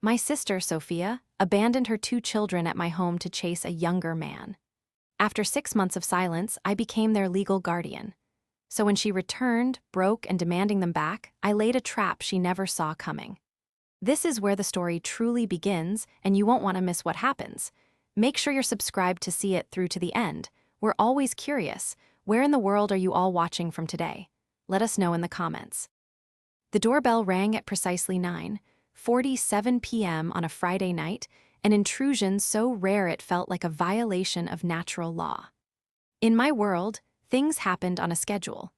My sister, Sophia, abandoned her 2 children at my home to chase a younger man. After 6 months of silence, I became their legal guardian. So when she returned, broke and demanding them back, I laid a trap she never saw coming. This is where the story truly begins, and you won't want to miss what happens. Make sure you're subscribed to see it through to the end. We're always curious. Where in the world are you all watching from today? Let us know in the comments. The doorbell rang at precisely 9:47 p.m. on a Friday night, an intrusion so rare it felt like a violation of natural law. In my world, things happened on a schedule.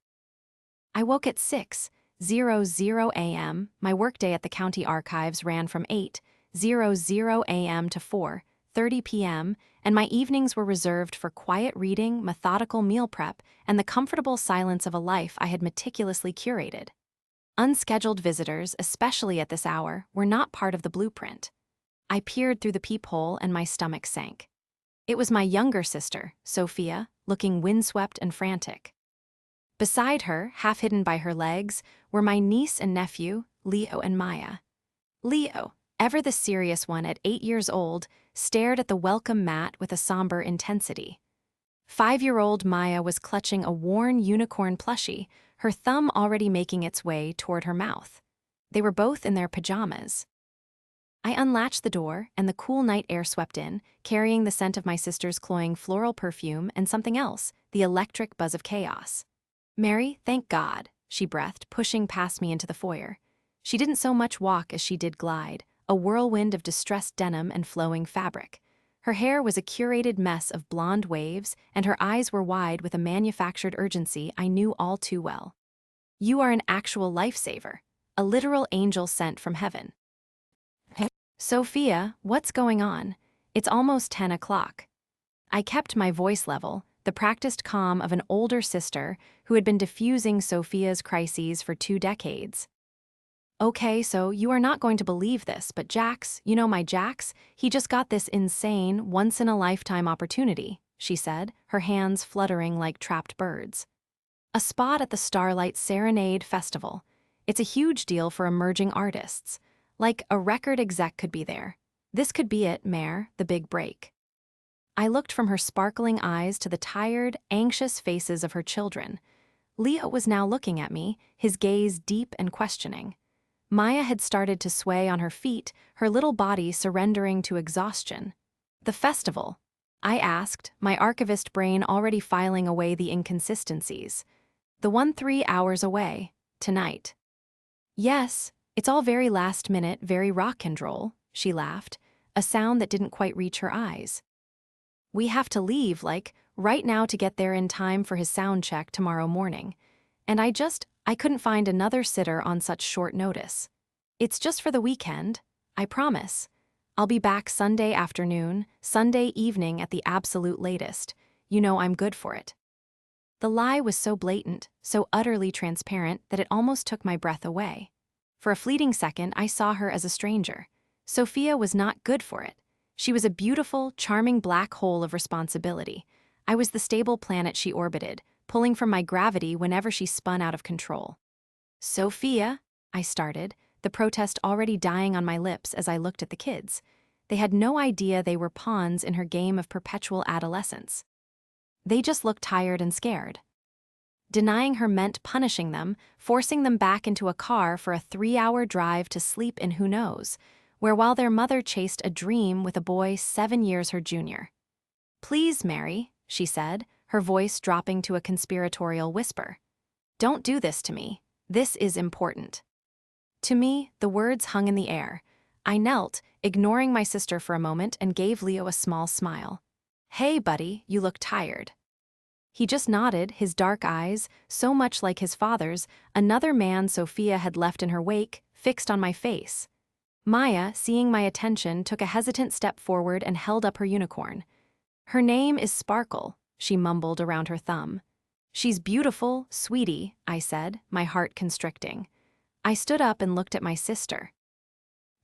I woke at 6:00 a.m. My workday at the county archives ran from 8:00 a.m. to 4:30 p.m., and my evenings were reserved for quiet reading, methodical meal prep, and the comfortable silence of a life I had meticulously curated. Unscheduled visitors, especially at this hour, were not part of the blueprint. I peered through the peephole and my stomach sank. It was my younger sister, Sophia, looking windswept and frantic. Beside her, half hidden by her legs, were my niece and nephew, Leo and Maya. Leo, ever the serious one at 8 years old, stared at the welcome mat with a somber intensity. 5-year-old Maya was clutching a worn unicorn plushie, her thumb already making its way toward her mouth. They were both in their pajamas. I unlatched the door, and the cool night air swept in, carrying the scent of my sister's cloying floral perfume and something else, the electric buzz of chaos. "Mary, thank God," she breathed, pushing past me into the foyer. She didn't so much walk as she did glide, a whirlwind of distressed denim and flowing fabric. Her hair was a curated mess of blonde waves, and her eyes were wide with a manufactured urgency I knew all too well. "You are an actual lifesaver, a literal angel sent from heaven." "Sophia, what's going on? It's almost 10 o'clock. I kept my voice level, the practiced calm of an older sister who had been diffusing Sophia's crises for 2 decades. "Okay, so you are not going to believe this, but Jax, you know my Jax, he just got this insane, once-in-a-lifetime opportunity," she said, her hands fluttering like trapped birds. "A spot at the Starlight Serenade Festival. It's a huge deal for emerging artists. Like a record exec could be there. This could be it, Mare, the big break." I looked from her sparkling eyes to the tired, anxious faces of her children. Leo was now looking at me, his gaze deep and questioning. Maya had started to sway on her feet, her little body surrendering to exhaustion. "The festival?" I asked, my archivist brain already filing away the inconsistencies. "The one 3 hours away, tonight." "Yes, it's all very last minute, very rock and roll," she laughed, a sound that didn't quite reach her eyes. "We have to leave, like, right now to get there in time for his sound check tomorrow morning. And I couldn't find another sitter on such short notice. It's just for the weekend, I promise. I'll be back Sunday afternoon, Sunday evening at the absolute latest. You know I'm good for it." The lie was so blatant, so utterly transparent that it almost took my breath away. For a fleeting second, I saw her as a stranger. Sophia was not good for it. She was a beautiful, charming black hole of responsibility. I was the stable planet she orbited, pulling from my gravity whenever she spun out of control. "Sophia," I started, the protest already dying on my lips as I looked at the kids. They had no idea they were pawns in her game of perpetual adolescence. They just looked tired and scared. Denying her meant punishing them, forcing them back into a car for a 3-hour drive to sleep in who knows, where while their mother chased a dream with a boy 7 years her junior. "Please, Mary," she said, her voice dropping to a conspiratorial whisper. "Don't do this to me. This is important." To me, the words hung in the air. I knelt, ignoring my sister for a moment, and gave Leo a small smile. "Hey, buddy, you look tired." He just nodded, his dark eyes, so much like his father's, another man Sophia had left in her wake, fixed on my face. Maya, seeing my attention, took a hesitant step forward and held up her unicorn. "Her name is Sparkle," she mumbled around her thumb. "She's beautiful, sweetie," I said, my heart constricting. I stood up and looked at my sister.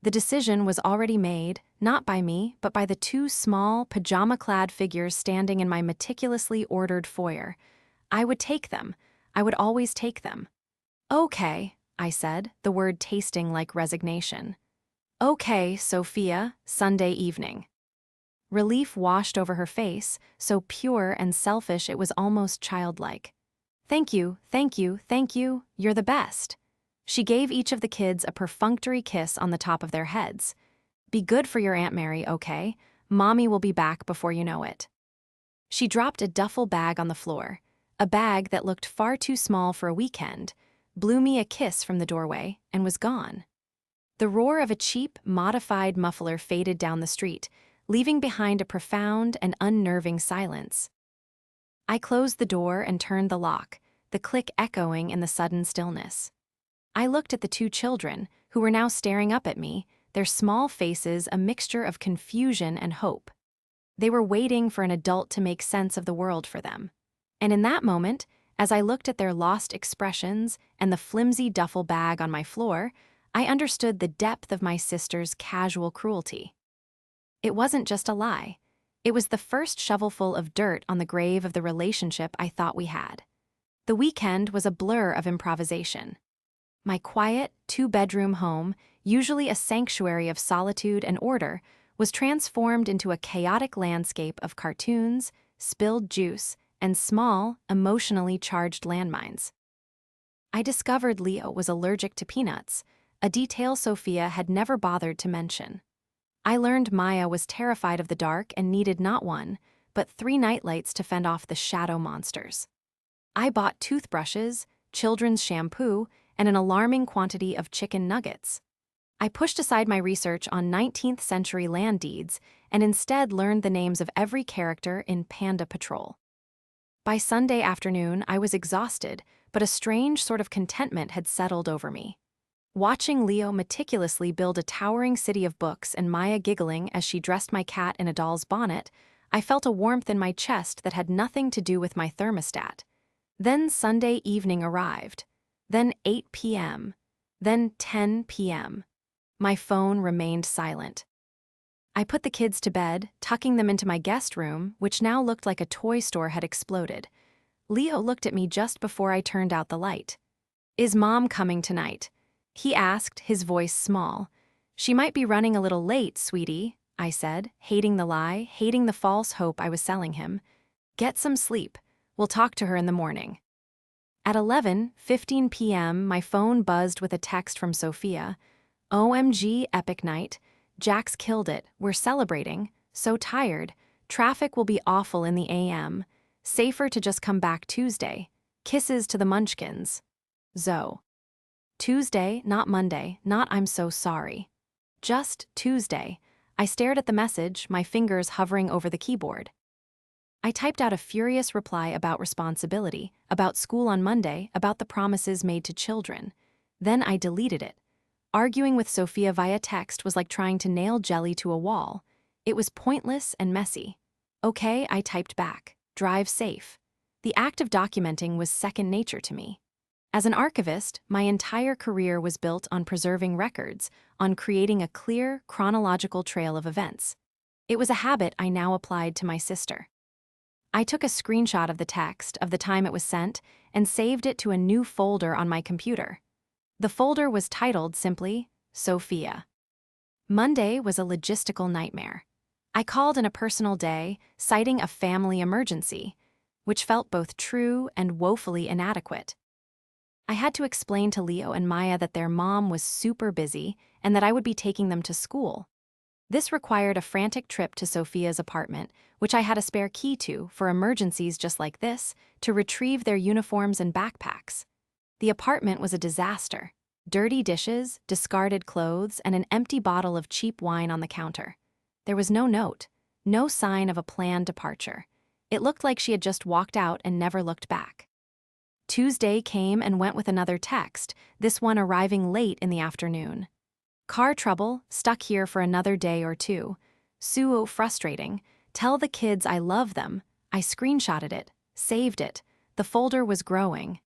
The decision was already made, not by me, but by the 2 small, pajama-clad figures standing in my meticulously ordered foyer. I would take them. I would always take them. "Okay," I said, the word tasting like resignation. Okay, Sophia, Sunday evening. Relief washed over her face, so pure and selfish it was almost childlike. Thank you, thank you, thank you, you're the best. She gave each of the kids a perfunctory kiss on the top of their heads. Be good for your Aunt Mary, okay? Mommy will be back before you know it. She dropped a duffel bag on the floor, a bag that looked far too small for a weekend, blew me a kiss from the doorway, and was gone. The roar of a cheap, modified muffler faded down the street, leaving behind a profound and unnerving silence. I closed the door and turned the lock, the click echoing in the sudden stillness. I looked at the two children, who were now staring up at me, their small faces a mixture of confusion and hope. They were waiting for an adult to make sense of the world for them. And in that moment, as I looked at their lost expressions and the flimsy duffel bag on my floor, I understood the depth of my sister's casual cruelty. It wasn't just a lie. It was the first shovelful of dirt on the grave of the relationship I thought we had. The weekend was a blur of improvisation. My quiet, two-bedroom home, usually a sanctuary of solitude and order, was transformed into a chaotic landscape of cartoons, spilled juice, and small, emotionally charged landmines. I discovered Leo was allergic to peanuts, a detail Sophia had never bothered to mention. I learned Maya was terrified of the dark and needed not one, but 3 nightlights to fend off the shadow monsters. I bought toothbrushes, children's shampoo, and an alarming quantity of chicken nuggets. I pushed aside my research on 19th century land deeds and instead learned the names of every character in Panda Patrol. By Sunday afternoon, I was exhausted, but a strange sort of contentment had settled over me. Watching Leo meticulously build a towering city of books and Maya giggling as she dressed my cat in a doll's bonnet, I felt a warmth in my chest that had nothing to do with my thermostat. Then Sunday evening arrived. Then 8 p.m. Then 10 p.m. My phone remained silent. I put the kids to bed, tucking them into my guest room, which now looked like a toy store had exploded. Leo looked at me just before I turned out the light. "Is Mom coming tonight?" he asked, his voice small. "She might be running a little late, sweetie," I said, hating the lie, hating the false hope I was selling him. "Get some sleep. We'll talk to her in the morning." At 11:15 p.m., my phone buzzed with a text from Sophia. "OMG, epic night. Jax killed it. We're celebrating. So tired. Traffic will be awful in the AM. Safer to just come back Tuesday. Kisses to the Munchkins. Zoe." Tuesday, not Monday, not I'm so sorry. Just Tuesday. I stared at the message, my fingers hovering over the keyboard. I typed out a furious reply about responsibility, about school on Monday, about the promises made to children. Then I deleted it. Arguing with Sophia via text was like trying to nail jelly to a wall. It was pointless and messy. "Okay," I typed back. "Drive safe." The act of documenting was second nature to me. As an archivist, my entire career was built on preserving records, on creating a clear, chronological trail of events. It was a habit I now applied to my sister. I took a screenshot of the text, of the time it was sent, and saved it to a new folder on my computer. The folder was titled simply, Sophia. Monday was a logistical nightmare. I called in a personal day, citing a family emergency, which felt both true and woefully inadequate. I had to explain to Leo and Maya that their mom was super busy and that I would be taking them to school. This required a frantic trip to Sophia's apartment, which I had a spare key to for emergencies just like this, to retrieve their uniforms and backpacks. The apartment was a disaster. Dirty dishes, discarded clothes, and an empty bottle of cheap wine on the counter. There was no note, no sign of a planned departure. It looked like she had just walked out and never looked back. Tuesday came and went with another text, this one arriving late in the afternoon. "Car trouble, stuck here for another day or two. So frustrating. Tell the kids I love them." I screenshotted it, saved it. The folder was growing.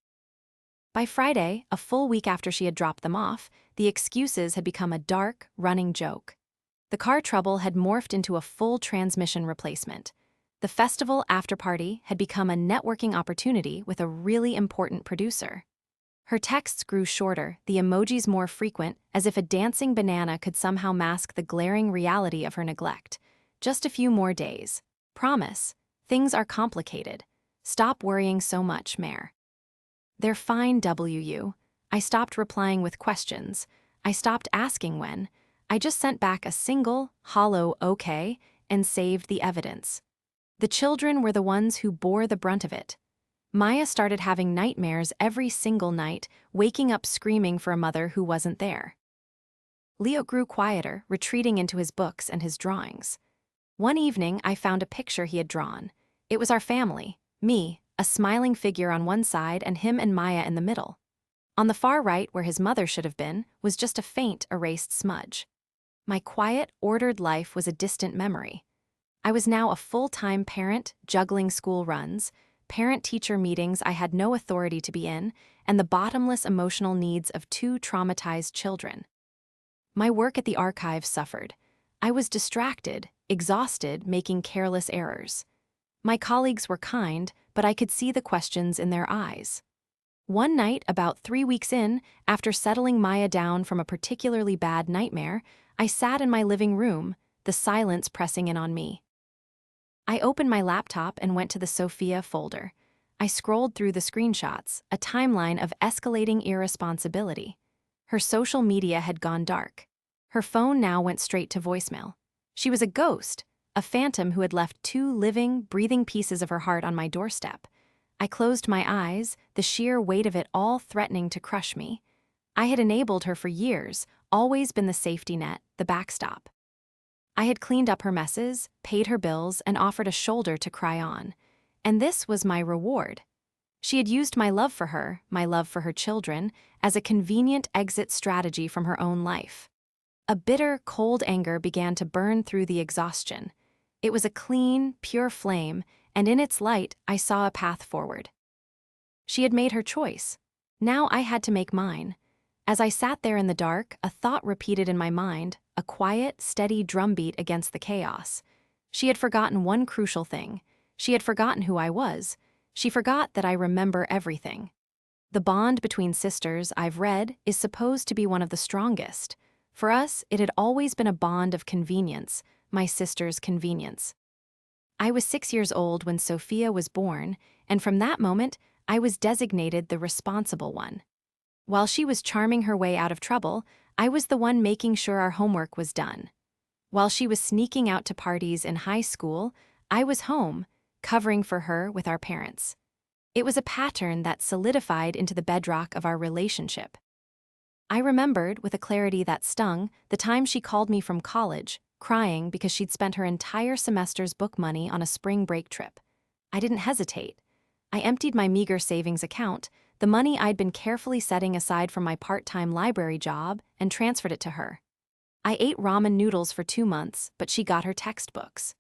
By Friday, a full week after she had dropped them off, the excuses had become a dark, running joke. The car trouble had morphed into a full transmission replacement. The festival after-party had become a networking opportunity with a really important producer. Her texts grew shorter, the emojis more frequent, as if a dancing banana could somehow mask the glaring reality of her neglect. Just a few more days. Promise. Things are complicated. Stop worrying so much, Mare. They're fine, WU. I stopped replying with questions. I stopped asking when. I just sent back a single, hollow okay and saved the evidence. The children were the ones who bore the brunt of it. Maya started having nightmares every single night, waking up screaming for a mother who wasn't there. Leo grew quieter, retreating into his books and his drawings. One evening, I found a picture he had drawn. It was our family, me, a smiling figure on one side and him and Maya in the middle. On the far right, where his mother should have been, was just a faint, erased smudge. My quiet, ordered life was a distant memory. I was now a full-time parent, juggling school runs, parent-teacher meetings I had no authority to be in, and the bottomless emotional needs of two traumatized children. My work at the archive suffered. I was distracted, exhausted, making careless errors. My colleagues were kind, but I could see the questions in their eyes. One night, about 3 weeks in, after settling Maya down from a particularly bad nightmare, I sat in my living room, the silence pressing in on me. I opened my laptop and went to the Sophia folder. I scrolled through the screenshots, a timeline of escalating irresponsibility. Her social media had gone dark. Her phone now went straight to voicemail. She was a ghost, a phantom who had left 2 living, breathing pieces of her heart on my doorstep. I closed my eyes, the sheer weight of it all threatening to crush me. I had enabled her for years, always been the safety net, the backstop. I had cleaned up her messes, paid her bills, and offered a shoulder to cry on. And this was my reward. She had used my love for her children, as a convenient exit strategy from her own life. A bitter, cold anger began to burn through the exhaustion. It was a clean, pure flame, and in its light I saw a path forward. She had made her choice. Now I had to make mine. As I sat there in the dark, a thought repeated in my mind, a quiet, steady drumbeat against the chaos. She had forgotten one crucial thing. She had forgotten who I was. She forgot that I remember everything. The bond between sisters, I've read, is supposed to be one of the strongest. For us, it had always been a bond of convenience, my sister's convenience. I was 6 years old when Sophia was born, and from that moment, I was designated the responsible one. While she was charming her way out of trouble, I was the one making sure our homework was done. While she was sneaking out to parties in high school, I was home, covering for her with our parents. It was a pattern that solidified into the bedrock of our relationship. I remembered, with a clarity that stung, the time she called me from college, crying because she'd spent her entire semester's book money on a spring break trip. I didn't hesitate. I emptied my meager savings account, the money I'd been carefully setting aside from my part-time library job, and transferred it to her. I ate ramen noodles for 2 months, but she got her textbooks.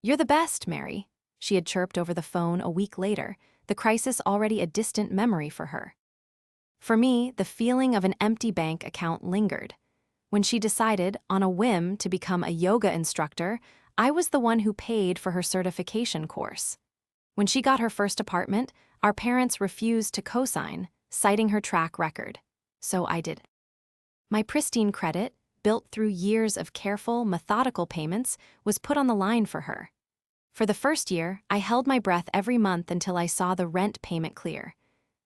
"You're the best, Mary," she had chirped over the phone a week later, the crisis already a distant memory for her. For me, the feeling of an empty bank account lingered. When she decided, on a whim, to become a yoga instructor, I was the one who paid for her certification course. When she got her first apartment, our parents refused to co-sign, citing her track record. So I did. My pristine credit, built through years of careful, methodical payments, was put on the line for her. For the first year, I held my breath every month until I saw the rent payment clear.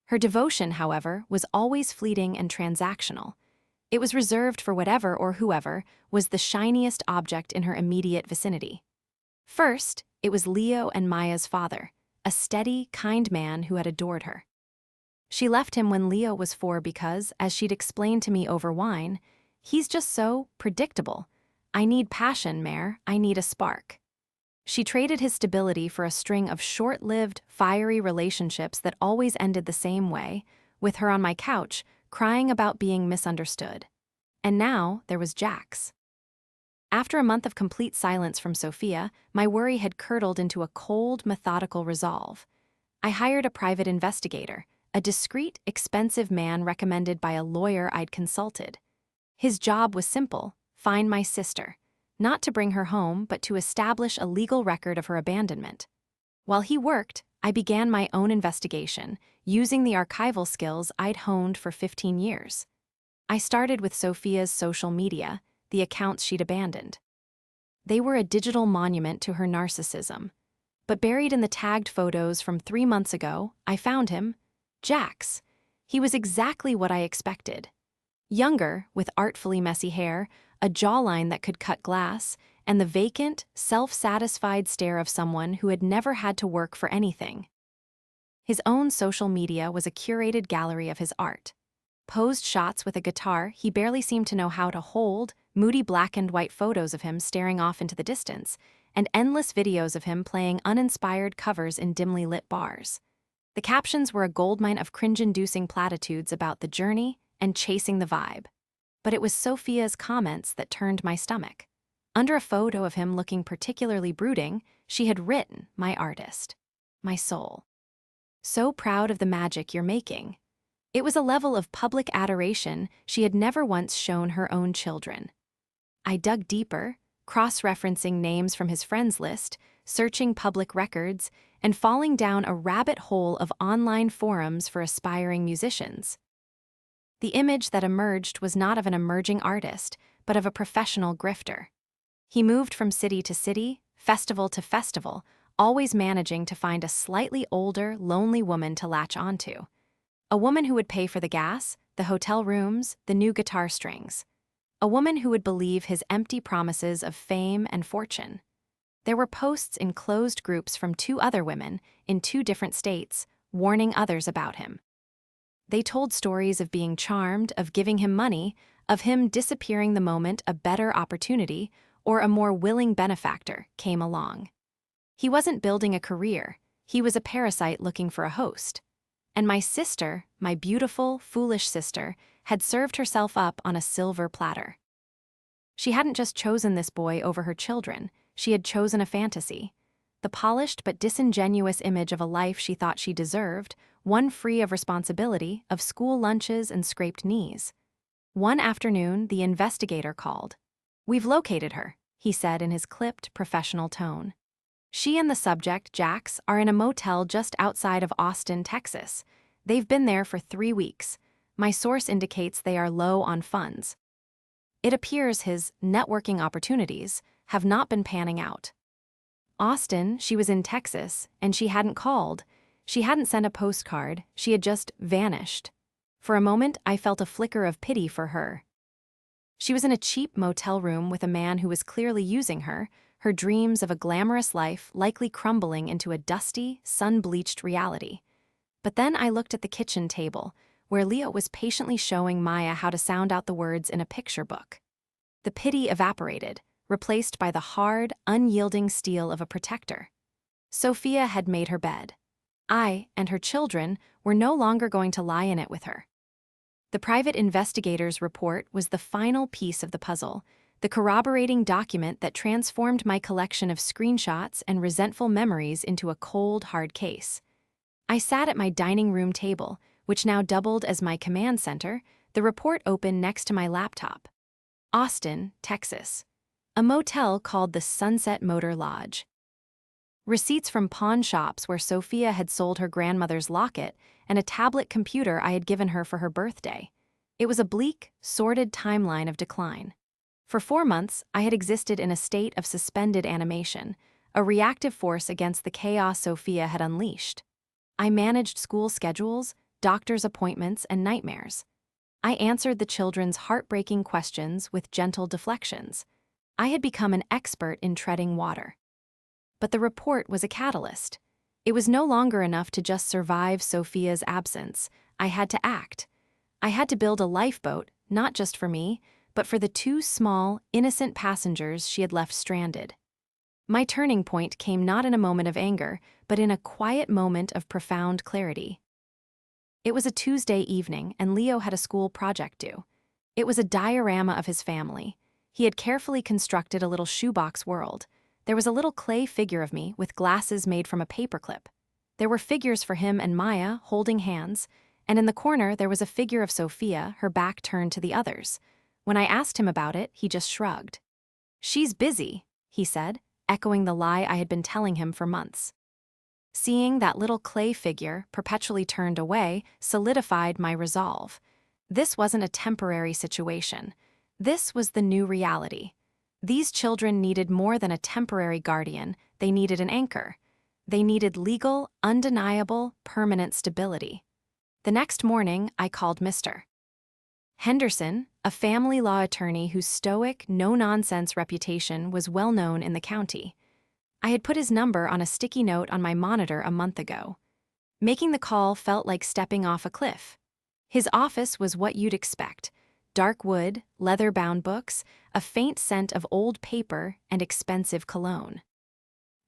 Her devotion, however, was always fleeting and transactional. It was reserved for whatever or whoever was the shiniest object in her immediate vicinity. First, it was Leo and Maya's father, a steady, kind man who had adored her. She left him when Leo was 4 because, as she'd explained to me over wine, "He's just so predictable. I need passion, Mare. I need a spark." She traded his stability for a string of short-lived, fiery relationships that always ended the same way, with her on my couch, crying about being misunderstood. And now there was Jax. After a month of complete silence from Sophia, my worry had curdled into a cold, methodical resolve. I hired a private investigator, a discreet, expensive man recommended by a lawyer I'd consulted. His job was simple: find my sister. Not to bring her home, but to establish a legal record of her abandonment. While he worked, I began my own investigation, using the archival skills I'd honed for 15 years. I started with Sophia's social media, the accounts she'd abandoned. They were a digital monument to her narcissism. But buried in the tagged photos from 3 months ago, I found him, Jax. He was exactly what I expected. Younger, with artfully messy hair, a jawline that could cut glass, and the vacant, self-satisfied stare of someone who had never had to work for anything. His own social media was a curated gallery of his art. Posed shots with a guitar he barely seemed to know how to hold, moody black and white photos of him staring off into the distance, and endless videos of him playing uninspired covers in dimly lit bars. The captions were a goldmine of cringe-inducing platitudes about the journey and chasing the vibe. But it was Sophia's comments that turned my stomach. Under a photo of him looking particularly brooding, she had written, "My artist, my soul. So proud of the magic you're making." It was a level of public adoration she had never once shown her own children. I dug deeper, cross-referencing names from his friends list, searching public records, and falling down a rabbit hole of online forums for aspiring musicians. The image that emerged was not of an emerging artist, but of a professional grifter. He moved from city to city, festival to festival, always managing to find a slightly older, lonely woman to latch onto. A woman who would pay for the gas, the hotel rooms, the new guitar strings. A woman who would believe his empty promises of fame and fortune. There were posts in closed groups from 2 other women, in 2 different states, warning others about him. They told stories of being charmed, of giving him money, of him disappearing the moment a better opportunity or a more willing benefactor came along. He wasn't building a career, he was a parasite looking for a host. And my sister, my beautiful, foolish sister, had served herself up on a silver platter. She hadn't just chosen this boy over her children, she had chosen a fantasy. The polished but disingenuous image of a life she thought she deserved, one free of responsibility, of school lunches and scraped knees. One afternoon, the investigator called. "We've located her," he said in his clipped, professional tone. She and the subject, Jax, are in a motel just outside of Austin, Texas. They've been there for 3 weeks. My source indicates they are low on funds. It appears his networking opportunities have not been panning out. Austin, she was in Texas, and she hadn't called. She hadn't sent a postcard, she had just vanished. For a moment, I felt a flicker of pity for her. She was in a cheap motel room with a man who was clearly using her, her dreams of a glamorous life likely crumbling into a dusty, sun-bleached reality. But then I looked at the kitchen table, where Leo was patiently showing Maya how to sound out the words in a picture book. The pity evaporated, replaced by the hard, unyielding steel of a protector. Sophia had made her bed. I, and her children, were no longer going to lie in it with her. The private investigator's report was the final piece of the puzzle, the corroborating document that transformed my collection of screenshots and resentful memories into a cold, hard case. I sat at my dining room table, which now doubled as my command center, the report open next to my laptop. Austin, Texas. A motel called the Sunset Motor Lodge. Receipts from pawn shops where Sophia had sold her grandmother's locket and a tablet computer I had given her for her birthday. It was a bleak, sordid timeline of decline. For 4 months, I had existed in a state of suspended animation, a reactive force against the chaos Sophia had unleashed. I managed school schedules, doctor's appointments, and nightmares. I answered the children's heartbreaking questions with gentle deflections. I had become an expert in treading water. But the report was a catalyst. It was no longer enough to just survive Sophia's absence. I had to act. I had to build a lifeboat, not just for me, but for the 2 small, innocent passengers she had left stranded. My turning point came not in a moment of anger, but in a quiet moment of profound clarity. It was a Tuesday evening, and Leo had a school project due. It was a diorama of his family. He had carefully constructed a little shoebox world. There was a little clay figure of me with glasses made from a paperclip. There were figures for him and Maya holding hands, and in the corner there was a figure of Sophia, her back turned to the others. When I asked him about it, he just shrugged. "She's busy," he said, echoing the lie I had been telling him for months. Seeing that little clay figure perpetually turned away solidified my resolve. This wasn't a temporary situation. This was the new reality. These children needed more than a temporary guardian, they needed an anchor. They needed legal, undeniable, permanent stability. The next morning, I called Mr. Henderson, a family law attorney whose stoic, no-nonsense reputation was well known in the county. I had put his number on a sticky note on my monitor a month ago. Making the call felt like stepping off a cliff. His office was what you'd expect: dark wood, leather-bound books, a faint scent of old paper, and expensive cologne.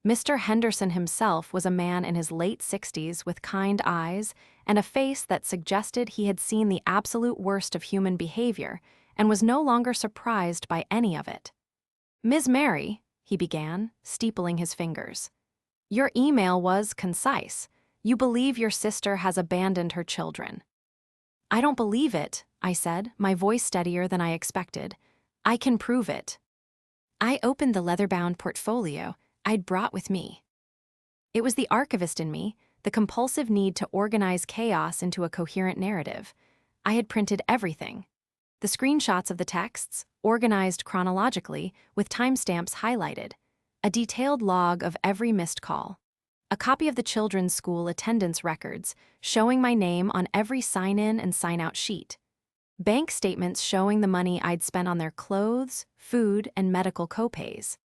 Mr. Henderson himself was a man in his late 60s with kind eyes and a face that suggested he had seen the absolute worst of human behavior and was no longer surprised by any of it. "Ms. Mary," he began, steepling his fingers, "your email was concise. You believe your sister has abandoned her children." "I don't believe it," I said, my voice steadier than I expected. "I can prove it." I opened the leather-bound portfolio I'd brought with me. It was the archivist in me, the compulsive need to organize chaos into a coherent narrative. I had printed everything. The screenshots of the texts, organized chronologically, with timestamps highlighted. A detailed log of every missed call. A copy of the children's school attendance records, showing my name on every sign-in and sign-out sheet. Bank statements showing the money I'd spent on their clothes, food, and medical copays.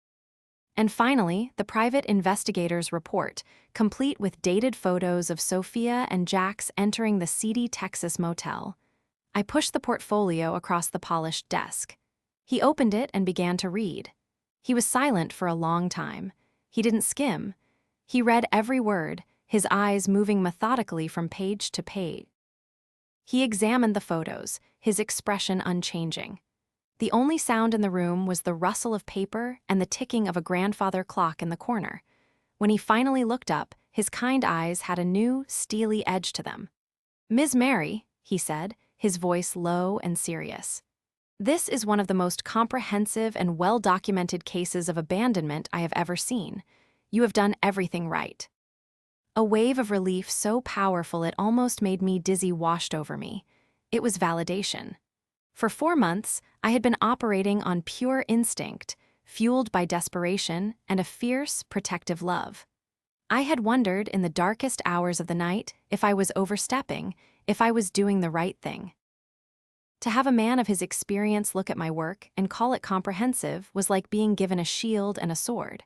And finally, the private investigator's report, complete with dated photos of Sophia and Jax entering the seedy Texas motel. I pushed the portfolio across the polished desk. He opened it and began to read. He was silent for a long time. He didn't skim. He read every word, his eyes moving methodically from page to page. He examined the photos, his expression unchanging. The only sound in the room was the rustle of paper and the ticking of a grandfather clock in the corner. When he finally looked up, his kind eyes had a new, steely edge to them. "Ms. Mary," he said, his voice low and serious. "This is one of the most comprehensive and well-documented cases of abandonment I have ever seen. You have done everything right." A wave of relief so powerful it almost made me dizzy washed over me. It was validation. For 4 months, I had been operating on pure instinct, fueled by desperation and a fierce, protective love. I had wondered in the darkest hours of the night if I was overstepping, if I was doing the right thing. To have a man of his experience look at my work and call it comprehensive was like being given a shield and a sword.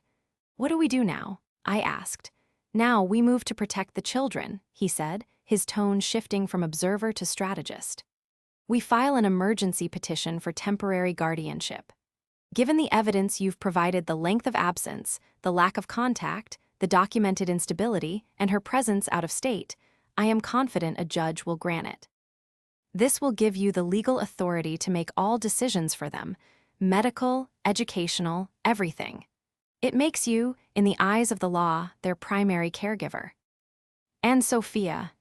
"What do we do now?" I asked. "Now we move to protect the children," he said, his tone shifting from observer to strategist. "We file an emergency petition for temporary guardianship. Given the evidence you've provided, the length of absence, the lack of contact, the documented instability, and her presence out of state, I am confident a judge will grant it. This will give you the legal authority to make all decisions for them, medical, educational, everything. It makes you, in the eyes of the law, their primary caregiver. And Sophia.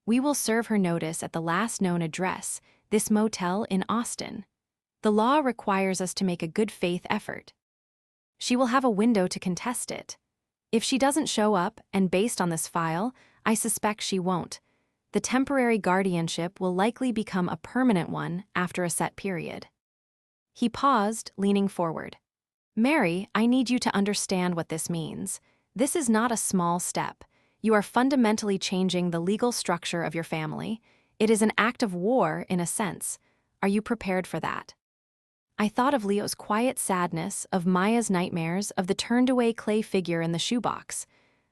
We will serve her notice at the last known address, this motel in Austin. The law requires us to make a good faith effort. She will have a window to contest it. If she doesn't show up, and based on this file, I suspect she won't, the temporary guardianship will likely become a permanent one after a set period." He paused, leaning forward. "Mary, I need you to understand what this means. This is not a small step. You are fundamentally changing the legal structure of your family. It is an act of war, in a sense. Are you prepared for that?" I thought of Leo's quiet sadness, of Maya's nightmares, of the turned-away clay figure in the shoebox.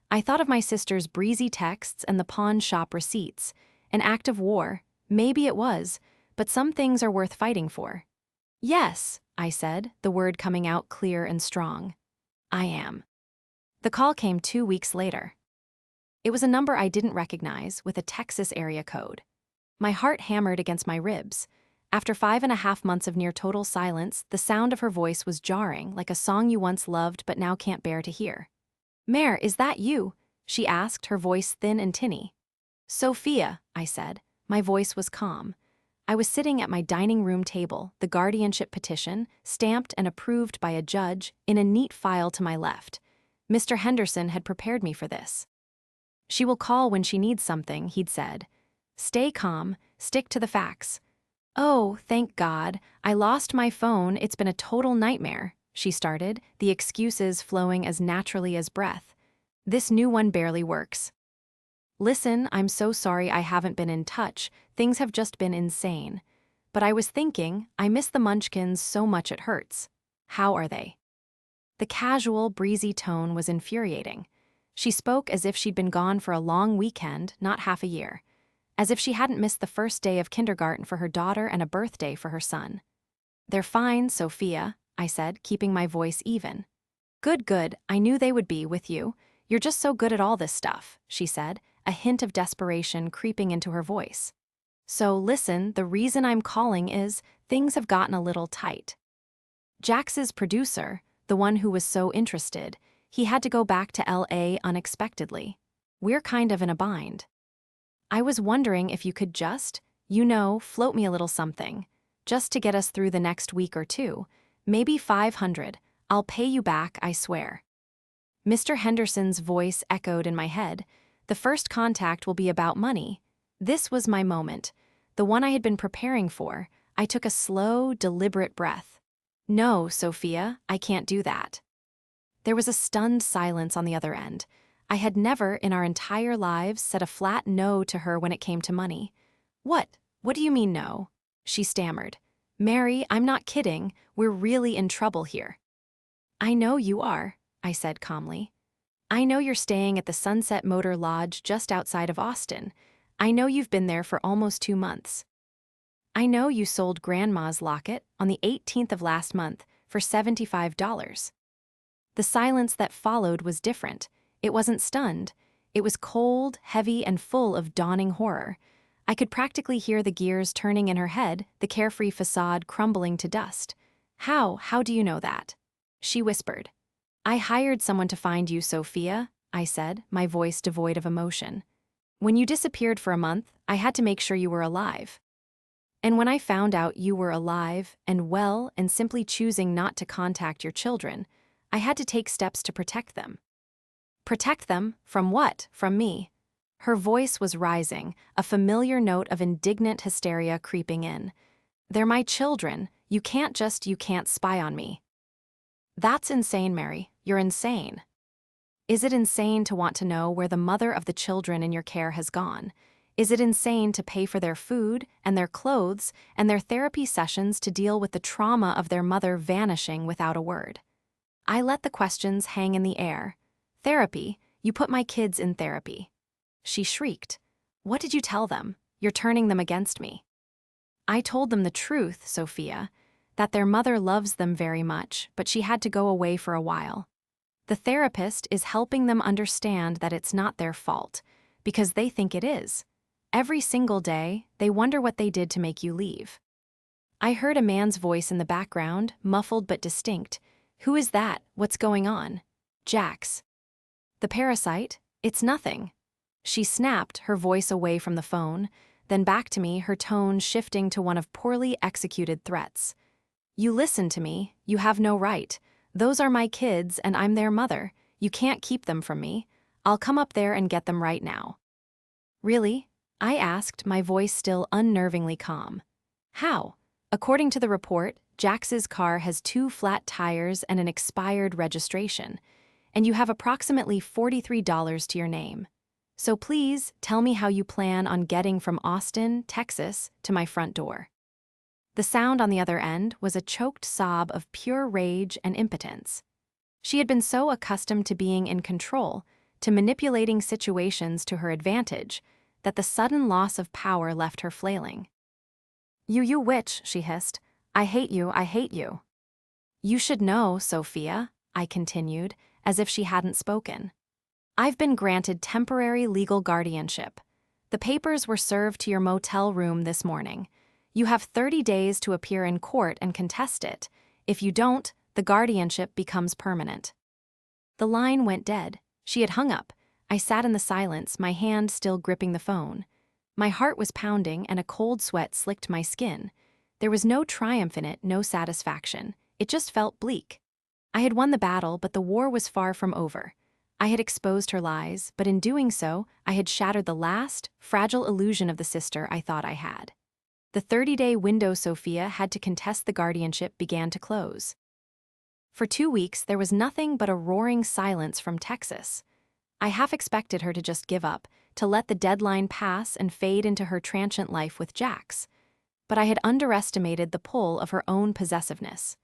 I thought of my sister's breezy texts and the pawn shop receipts. An act of war. Maybe it was, but some things are worth fighting for. "Yes," I said, the word coming out clear and strong. "I am." The call came 2 weeks later. It was a number I didn't recognize, with a Texas area code. My heart hammered against my ribs. After 5.5 months of near-total silence, the sound of her voice was jarring, like a song you once loved but now can't bear to hear. "Mare, is that you?" she asked, her voice thin and tinny. "Sophia," I said. My voice was calm. I was sitting at my dining room table, the guardianship petition, stamped and approved by a judge, in a neat file to my left. Mr. Henderson had prepared me for this. She will call when she needs something, he'd said. Stay calm, stick to the facts. Oh, thank God, I lost my phone, it's been a total nightmare, she started, the excuses flowing as naturally as breath. This new one barely works. Listen, I'm so sorry I haven't been in touch, things have just been insane. But I was thinking, I miss the Munchkins so much it hurts. How are they? The casual, breezy tone was infuriating. She spoke as if she'd been gone for a long weekend, not half a year. As if she hadn't missed the first day of kindergarten for her daughter and a birthday for her son. They're fine, Sophia, I said, keeping my voice even. Good, good, I knew they would be with you. You're just so good at all this stuff, she said, a hint of desperation creeping into her voice. So listen, the reason I'm calling is, things have gotten a little tight. Jax's producer, the one who was so interested, he had to go back to LA unexpectedly. We're kind of in a bind. I was wondering if you could just, float me a little something, just to get us through the next week or two, maybe 500, I'll pay you back, I swear. Mr. Henderson's voice echoed in my head. The first contact will be about money. This was my moment, the one I had been preparing for. I took a slow, deliberate breath. No, Sophia, I can't do that. There was a stunned silence on the other end. I had never, in our entire lives, said a flat no to her when it came to money. What do you mean no? She stammered. Mary, I'm not kidding, we're really in trouble here. I know you are, I said calmly. I know you're staying at the Sunset Motor Lodge just outside of Austin. I know you've been there for almost 2 months. I know you sold Grandma's locket on the 18th of last month for $75. The silence that followed was different. It wasn't stunned. It was cold, heavy, and full of dawning horror. I could practically hear the gears turning in her head, the carefree facade crumbling to dust. How do you know that? She whispered. I hired someone to find you, Sophia, I said, my voice devoid of emotion. When you disappeared for a month, I had to make sure you were alive. And when I found out you were alive and well and simply choosing not to contact your children, I had to take steps to protect them. Protect them? From what? From me. Her voice was rising, a familiar note of indignant hysteria creeping in. They're my children. You can't spy on me. That's insane, Mary. You're insane. Is it insane to want to know where the mother of the children in your care has gone? Is it insane to pay for their food and their clothes and their therapy sessions to deal with the trauma of their mother vanishing without a word? I let the questions hang in the air. Therapy? You put my kids in therapy. She shrieked. What did you tell them? You're turning them against me. I told them the truth, Sophia, that their mother loves them very much, but she had to go away for a while. The therapist is helping them understand that it's not their fault, because they think it is. Every single day, they wonder what they did to make you leave. I heard a man's voice in the background, muffled but distinct. Who is that? What's going on? Jax. The parasite? It's nothing. She snapped, her voice away from the phone, then back to me, her tone shifting to one of poorly executed threats. You listen to me, you have no right. Those are my kids and I'm their mother. You can't keep them from me. I'll come up there and get them right now. Really? I asked, my voice still unnervingly calm. How? According to the report, Jax's car has 2 flat tires and an expired registration, and you have approximately $43 to your name. So please tell me how you plan on getting from Austin, Texas, to my front door. The sound on the other end was a choked sob of pure rage and impotence. She had been so accustomed to being in control, to manipulating situations to her advantage, that the sudden loss of power left her flailing. You witch, she hissed. I hate you, I hate you. You should know, Sophia, I continued, as if she hadn't spoken. I've been granted temporary legal guardianship. The papers were served to your motel room this morning. You have 30 days to appear in court and contest it. If you don't, the guardianship becomes permanent. The line went dead. She had hung up. I sat in the silence, my hand still gripping the phone. My heart was pounding and a cold sweat slicked my skin. There was no triumph in it, no satisfaction. It just felt bleak. I had won the battle, but the war was far from over. I had exposed her lies, but in doing so, I had shattered the last, fragile illusion of the sister I thought I had. The 30-day window Sophia had to contest the guardianship began to close. For 2 weeks, there was nothing but a roaring silence from Texas. I half expected her to just give up, to let the deadline pass and fade into her transient life with Jax. But I had underestimated the pull of her own possessiveness.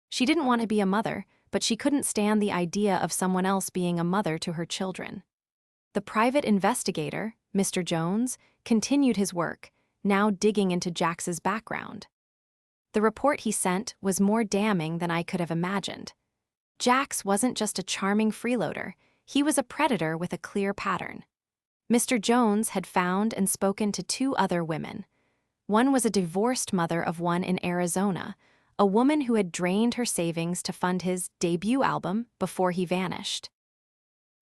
She didn't want to be a mother, but she couldn't stand the idea of someone else being a mother to her children. The private investigator, Mr. Jones, continued his work, now digging into Jax's background. The report he sent was more damning than I could have imagined. Jax wasn't just a charming freeloader, he was a predator with a clear pattern. Mr. Jones had found and spoken to 2 other women. One was a divorced mother of one in Arizona, a woman who had drained her savings to fund his debut album before he vanished.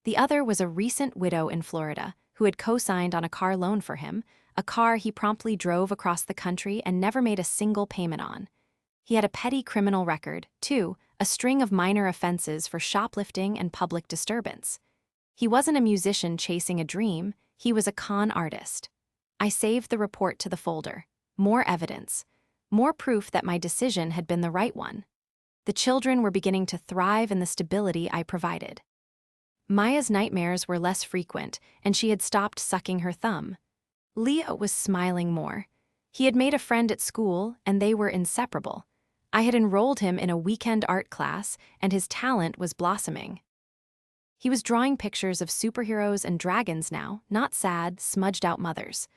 The other was a recent widow in Florida who had co-signed on a car loan for him, a car he promptly drove across the country and never made a single payment on. He had a petty criminal record, too, a string of minor offenses for shoplifting and public disturbance. He wasn't a musician chasing a dream, he was a con artist. I saved the report to the folder. More evidence. More proof that my decision had been the right one. The children were beginning to thrive in the stability I provided. Maya's nightmares were less frequent, and she had stopped sucking her thumb. Leo was smiling more. He had made a friend at school, and they were inseparable. I had enrolled him in a weekend art class, and his talent was blossoming. He was drawing pictures of superheroes and dragons now, not sad, smudged-out mothers.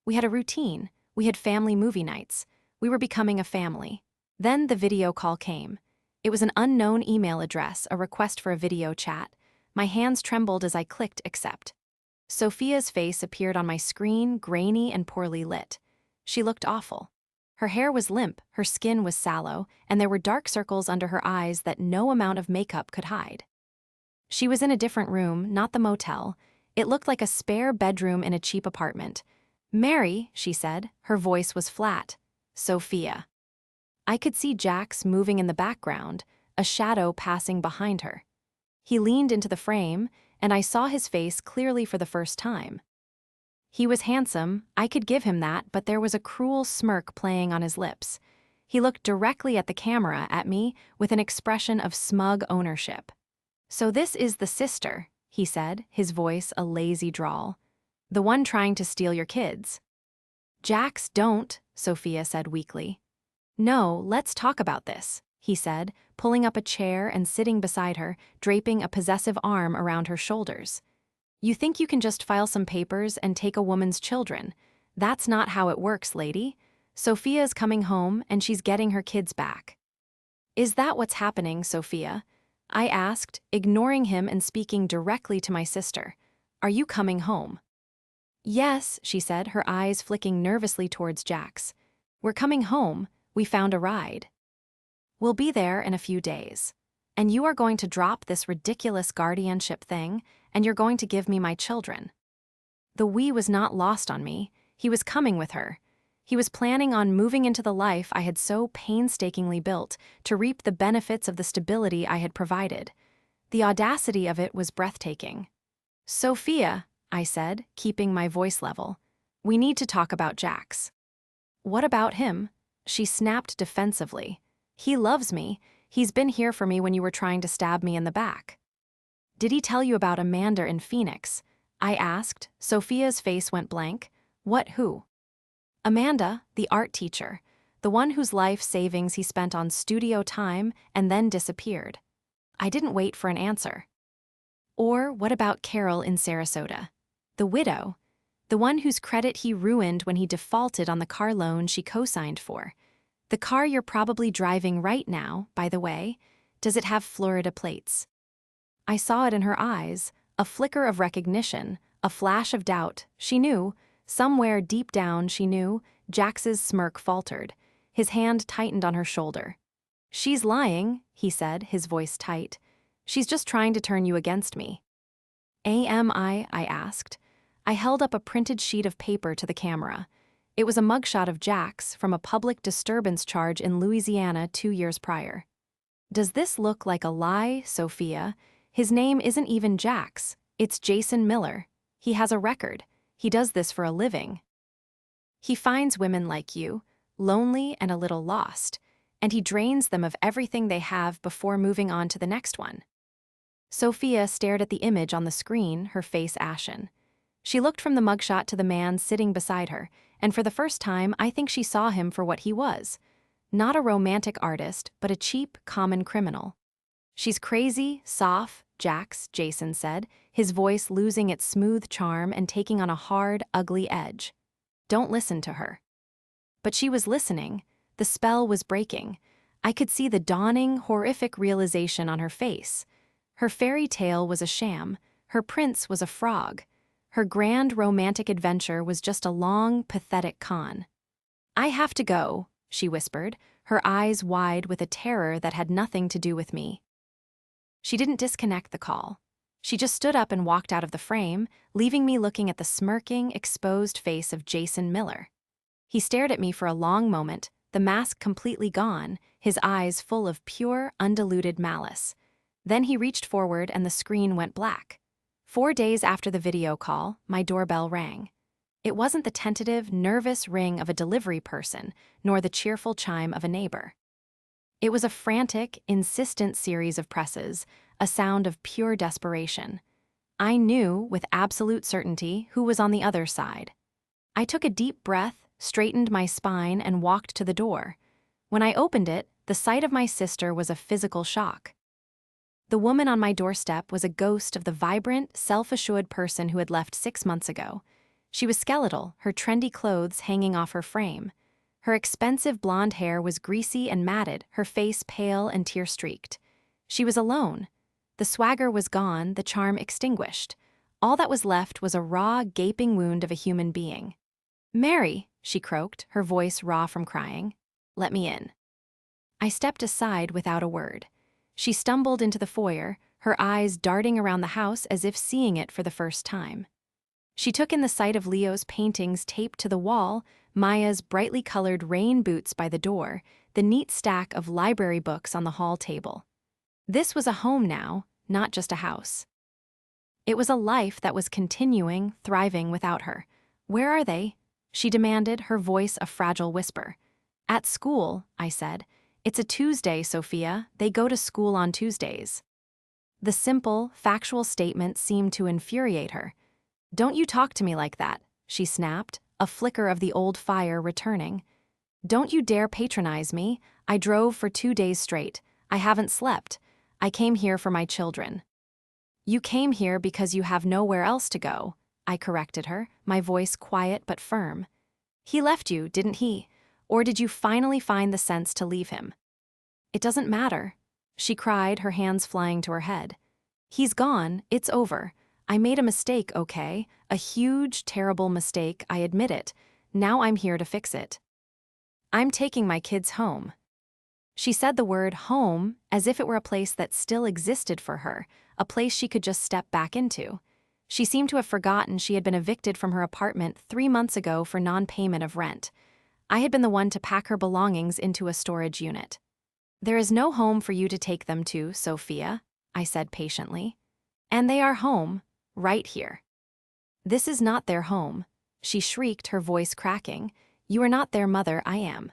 We had a routine. We had family movie nights. We were becoming a family. Then the video call came. It was an unknown email address, a request for a video chat. My hands trembled as I clicked accept. Sophia's face appeared on my screen, grainy and poorly lit. She looked awful. Her hair was limp, her skin was sallow, and there were dark circles under her eyes that no amount of makeup could hide. She was in a different room, not the motel. It looked like a spare bedroom in a cheap apartment. "Mary," she said. Her voice was flat. "Sophia." I could see Jax moving in the background, a shadow passing behind her. He leaned into the frame, and I saw his face clearly for the first time. He was handsome, I could give him that, but there was a cruel smirk playing on his lips. He looked directly at the camera, at me, with an expression of smug ownership. "So this is the sister," he said, his voice a lazy drawl. "The one trying to steal your kids." "Jax, don't," Sophia said weakly. "No, let's talk about this," he said, pulling up a chair and sitting beside her, draping a possessive arm around her shoulders. "You think you can just file some papers and take a woman's children. That's not how it works, lady. Sophia's coming home and she's getting her kids back." "Is that what's happening, Sophia?" I asked, ignoring him and speaking directly to my sister. "Are you coming home?" "Yes," she said, her eyes flicking nervously towards Jax. "We're coming home. We found a ride. We'll be there in a few days. And you are going to drop this ridiculous guardianship thing, and you're going to give me my children." The "we" was not lost on me. He was coming with her. He was planning on moving into the life I had so painstakingly built to reap the benefits of the stability I had provided. The audacity of it was breathtaking. "Sophia," I said, keeping my voice level, "we need to talk about Jax." "What about him?" She snapped defensively. "He loves me. He's been here for me when you were trying to stab me in the back." "Did he tell you about Amanda in Phoenix?" I asked. Sophia's face went blank. "What, who?" "Amanda, the art teacher, the one whose life savings he spent on studio time and then disappeared." I didn't wait for an answer. "Or what about Carol in Sarasota? The widow, the one whose credit he ruined when he defaulted on the car loan she co-signed for. The car you're probably driving right now, by the way, does it have Florida plates?" I saw it in her eyes, a flicker of recognition, a flash of doubt. She knew, somewhere deep down she knew. Jax's smirk faltered. His hand tightened on her shoulder. "She's lying," he said, his voice tight. "She's just trying to turn you against me." "Am I?" I asked. I held up a printed sheet of paper to the camera. It was a mugshot of Jax from a public disturbance charge in Louisiana 2 years prior. "Does this look like a lie, Sophia?" His name isn't even Jax, it's Jason Miller. He has a record. He does this for a living. He finds women like you, lonely and a little lost, and he drains them of everything they have before moving on to the next one. Sophia stared at the image on the screen, her face ashen. She looked from the mugshot to the man sitting beside her, and for the first time I think she saw him for what he was. Not a romantic artist, but a cheap, common criminal. "She's crazy, soft, Jax," Jason said, his voice losing its smooth charm and taking on a hard, ugly edge. "Don't listen to her." But she was listening. The spell was breaking. I could see the dawning, horrific realization on her face. Her fairy tale was a sham. Her prince was a frog. Her grand romantic adventure was just a long, pathetic con. "I have to go," she whispered, her eyes wide with a terror that had nothing to do with me. She didn't disconnect the call. She just stood up and walked out of the frame, leaving me looking at the smirking, exposed face of Jason Miller. He stared at me for a long moment, the mask completely gone, his eyes full of pure, undiluted malice. Then he reached forward and the screen went black. 4 days after the video call, my doorbell rang. It wasn't the tentative, nervous ring of a delivery person, nor the cheerful chime of a neighbor. It was a frantic, insistent series of presses, a sound of pure desperation. I knew, with absolute certainty, who was on the other side. I took a deep breath, straightened my spine, and walked to the door. When I opened it, the sight of my sister was a physical shock. The woman on my doorstep was a ghost of the vibrant, self-assured person who had left 6 months ago. She was skeletal, her trendy clothes hanging off her frame. Her expensive blonde hair was greasy and matted, her face pale and tear-streaked. She was alone. The swagger was gone, the charm extinguished. All that was left was a raw, gaping wound of a human being. "Mary," she croaked, her voice raw from crying. "Let me in." I stepped aside without a word. She stumbled into the foyer, her eyes darting around the house as if seeing it for the first time. She took in the sight of Leo's paintings taped to the wall, Maya's brightly colored rain boots by the door, the neat stack of library books on the hall table. This was a home now, not just a house. It was a life that was continuing, thriving without her. "Where are they?" she demanded, her voice a fragile whisper. "At school," I said. "It's a Tuesday, Sophia. They go to school on Tuesdays." The simple, factual statement seemed to infuriate her. "Don't you talk to me like that," she snapped, a flicker of the old fire returning. "Don't you dare patronize me. I drove for 2 days straight. I haven't slept. I came here for my children." "You came here because you have nowhere else to go," I corrected her, my voice quiet but firm. "He left you, didn't he? Or did you finally find the sense to leave him?" "It doesn't matter," she cried, her hands flying to her head. "He's gone, it's over. I made a mistake, okay? A huge, terrible mistake, I admit it. Now I'm here to fix it. I'm taking my kids home." She said the word home as if it were a place that still existed for her, a place she could just step back into. She seemed to have forgotten she had been evicted from her apartment 3 months ago for non-payment of rent. I had been the one to pack her belongings into a storage unit. "There is no home for you to take them to, Sophia," I said patiently. "And they are home, right here." "This is not their home," she shrieked, her voice cracking. "You are not their mother, I am."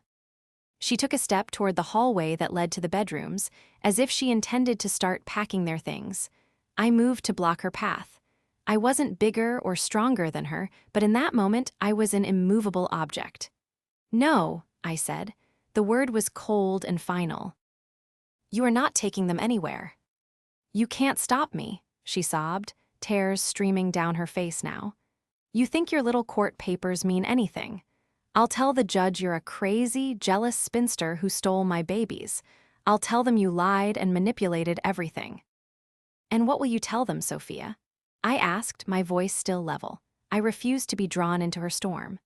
She took a step toward the hallway that led to the bedrooms, as if she intended to start packing their things. I moved to block her path. I wasn't bigger or stronger than her, but in that moment I was an immovable object. "No," I said. The word was cold and final. "You are not taking them anywhere." "You can't stop me," she sobbed, tears streaming down her face now. "You think your little court papers mean anything. I'll tell the judge you're a crazy, jealous spinster who stole my babies. I'll tell them you lied and manipulated everything." "And what will you tell them, Sophia?" I asked, my voice still level. I refused to be drawn into her storm.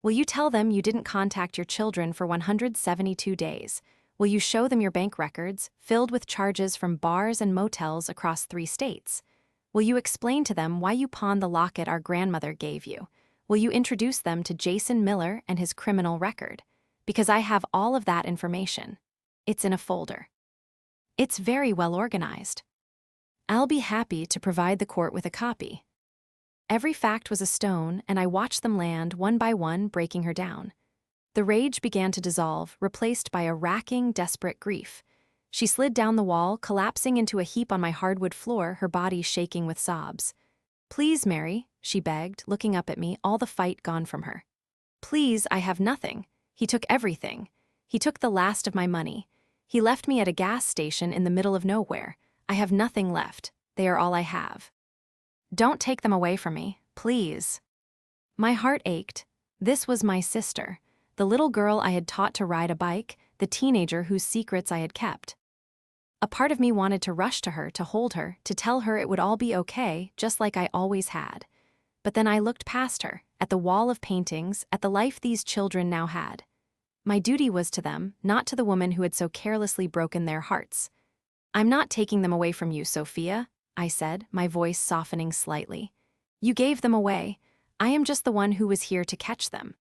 "Will you tell them you didn't contact your children for 172 days? Will you show them your bank records, filled with charges from bars and motels across 3 states? Will you explain to them why you pawned the locket our grandmother gave you? Will you introduce them to Jason Miller and his criminal record? Because I have all of that information. It's in a folder. It's very well organized." I'll be happy to provide the court with a copy. Every fact was a stone, and I watched them land one by one, breaking her down. The rage began to dissolve, replaced by a racking, desperate grief. She slid down the wall, collapsing into a heap on my hardwood floor, her body shaking with sobs. "Please, Mary," she begged, looking up at me, all the fight gone from her. "Please, I have nothing. He took everything. He took the last of my money. He left me at a gas station in the middle of nowhere. I have nothing left. They are all I have. Don't take them away from me, please." My heart ached. This was my sister, the little girl I had taught to ride a bike, the teenager whose secrets I had kept. A part of me wanted to rush to her, to hold her, to tell her it would all be okay, just like I always had. But then I looked past her, at the wall of paintings, at the life these children now had. My duty was to them, not to the woman who had so carelessly broken their hearts. "I'm not taking them away from you, Sophia," I said, my voice softening slightly. "You gave them away. I am just the one who was here to catch them."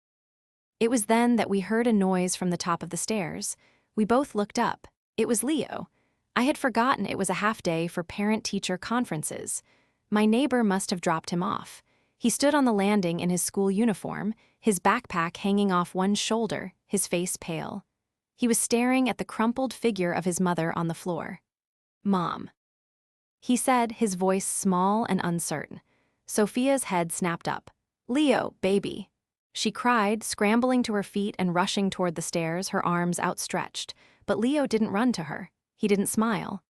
It was then that we heard a noise from the top of the stairs. We both looked up. It was Leo. I had forgotten it was a half-day for parent-teacher conferences. My neighbor must have dropped him off. He stood on the landing in his school uniform, his backpack hanging off one shoulder, his face pale. He was staring at the crumpled figure of his mother on the floor. "Mom," he said, his voice small and uncertain. Sophia's head snapped up. "Leo, baby," she cried, scrambling to her feet and rushing toward the stairs, her arms outstretched. But Leo didn't run to her. He didn't smile.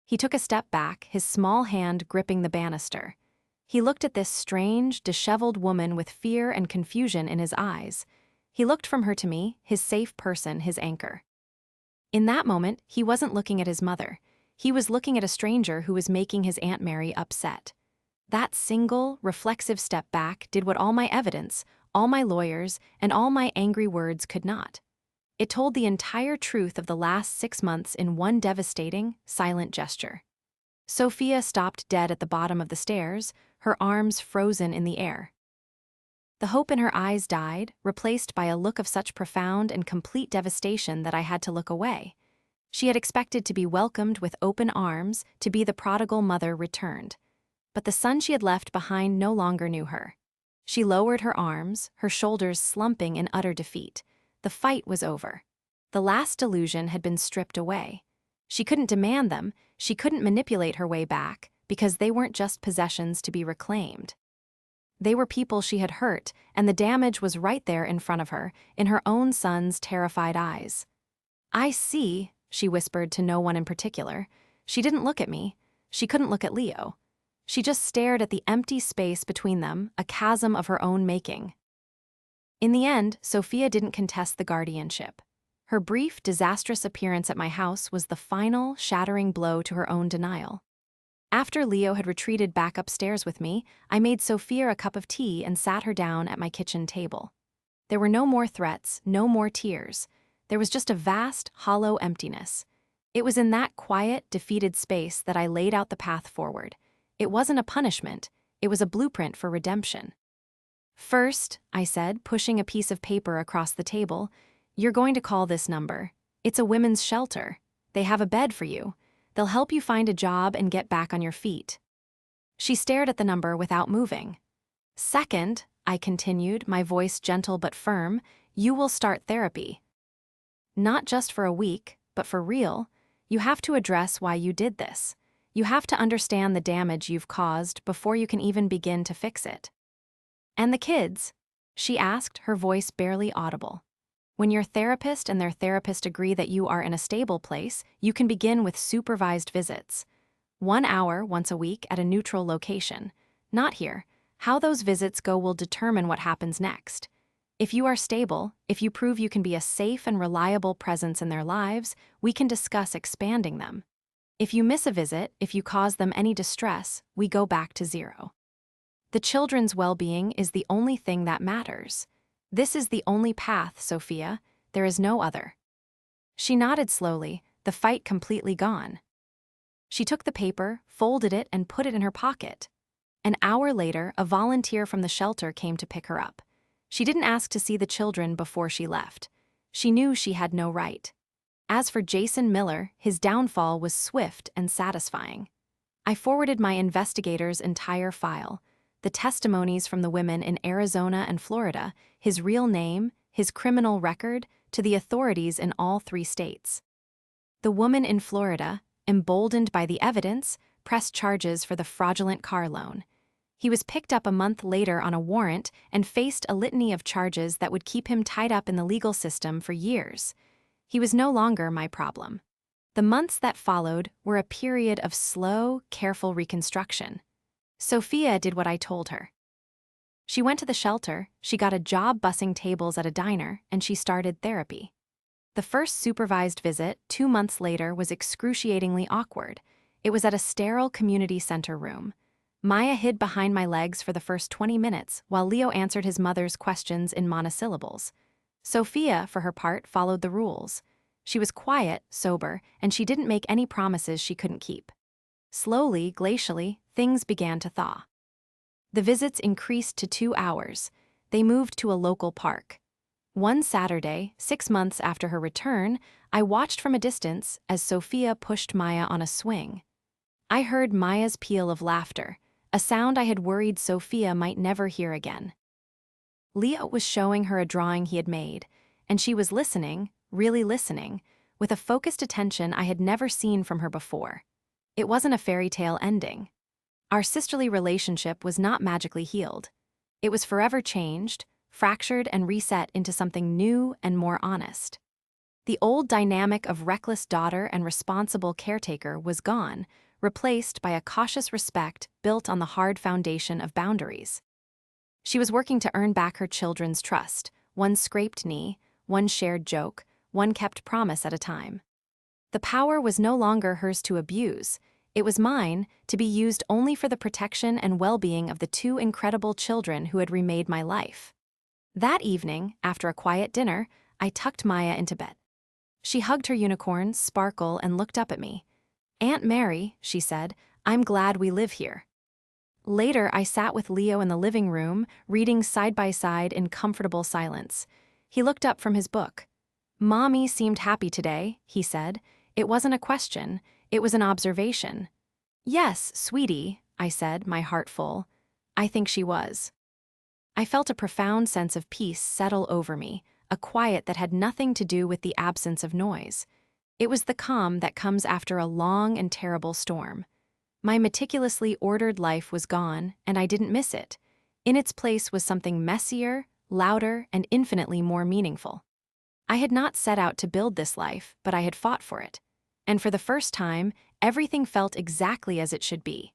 He took a step back, his small hand gripping the banister. He looked at this strange, disheveled woman with fear and confusion in his eyes. He looked from her to me, his safe person, his anchor. In that moment, he wasn't looking at his mother. He was looking at a stranger who was making his Aunt Mary upset. That single, reflexive step back did what all my evidence, all my lawyers, and all my angry words could not. It told the entire truth of the last 6 months in one devastating, silent gesture. Sophia stopped dead at the bottom of the stairs, her arms frozen in the air. The hope in her eyes died, replaced by a look of such profound and complete devastation that I had to look away. She had expected to be welcomed with open arms, to be the prodigal mother returned. But the son she had left behind no longer knew her. She lowered her arms, her shoulders slumping in utter defeat. The fight was over. The last delusion had been stripped away. She couldn't demand them, she couldn't manipulate her way back, because they weren't just possessions to be reclaimed. They were people she had hurt, and the damage was right there in front of her, in her own son's terrified eyes. "I see," she whispered to no one in particular. She didn't look at me. She couldn't look at Leo. She just stared at the empty space between them, a chasm of her own making. In the end, Sophia didn't contest the guardianship. Her brief, disastrous appearance at my house was the final, shattering blow to her own denial. After Leo had retreated back upstairs with me, I made Sophia a cup of tea and sat her down at my kitchen table. There were no more threats, no more tears. There was just a vast, hollow emptiness. It was in that quiet, defeated space that I laid out the path forward. It wasn't a punishment, it was a blueprint for redemption. "First," I said, pushing a piece of paper across the table, "you're going to call this number. It's a women's shelter. They have a bed for you. They'll help you find a job and get back on your feet." She stared at the number without moving. "Second," I continued, my voice gentle but firm, "you will start therapy. Not just for a week, but for real. You have to address why you did this. You have to understand the damage you've caused before you can even begin to fix it." "And the kids?" she asked, her voice barely audible. "When your therapist and their therapist agree that you are in a stable place, you can begin with supervised visits. 1 hour once a week at a neutral location. Not here. How those visits go will determine what happens next. If you are stable, if you prove you can be a safe and reliable presence in their lives, we can discuss expanding them. If you miss a visit, if you cause them any distress, we go back to zero. The children's well-being is the only thing that matters. This is the only path, Sophia. There is no other." She nodded slowly, the fight completely gone. She took the paper, folded it, and put it in her pocket. An hour later, a volunteer from the shelter came to pick her up. She didn't ask to see the children before she left. She knew she had no right. As for Jason Miller, his downfall was swift and satisfying. I forwarded my investigator's entire file, the testimonies from the women in Arizona and Florida, his real name, his criminal record, to the authorities in all 3 states. The woman in Florida, emboldened by the evidence, pressed charges for the fraudulent car loan. He was picked up a month later on a warrant and faced a litany of charges that would keep him tied up in the legal system for years. He was no longer my problem. The months that followed were a period of slow, careful reconstruction. Sophia did what I told her. She went to the shelter, she got a job bussing tables at a diner, and she started therapy. The first supervised visit, 2 months later, was excruciatingly awkward. It was at a sterile community center room. Maya hid behind my legs for the first 20 minutes while Leo answered his mother's questions in monosyllables. Sophia, for her part, followed the rules. She was quiet, sober, and she didn't make any promises she couldn't keep. Slowly, glacially, things began to thaw. The visits increased to 2 hours. They moved to a local park. One Saturday, 6 months after her return, I watched from a distance as Sophia pushed Maya on a swing. I heard Maya's peal of laughter, a sound I had worried Sophia might never hear again. Leo was showing her a drawing he had made, and she was listening, really listening, with a focused attention I had never seen from her before. It wasn't a fairy tale ending. Our sisterly relationship was not magically healed. It was forever changed, fractured and reset into something new and more honest. The old dynamic of reckless daughter and responsible caretaker was gone, replaced by a cautious respect built on the hard foundation of boundaries. She was working to earn back her children's trust, one scraped knee, one shared joke, one kept promise at a time. The power was no longer hers to abuse. It was mine, to be used only for the protection and well-being of the 2 incredible children who had remade my life. That evening, after a quiet dinner, I tucked Maya into bed. She hugged her unicorn, Sparkle, and looked up at me. "Aunt Mary," she said, "I'm glad we live here." Later, I sat with Leo in the living room, reading side by side in comfortable silence. He looked up from his book. "Mommy seemed happy today," he said. It wasn't a question, it was an observation. "Yes, sweetie," I said, my heart full. "I think she was." I felt a profound sense of peace settle over me, a quiet that had nothing to do with the absence of noise. It was the calm that comes after a long and terrible storm. My meticulously ordered life was gone, and I didn't miss it. In its place was something messier, louder, and infinitely more meaningful. I had not set out to build this life, but I had fought for it. And for the first time, everything felt exactly as it should be.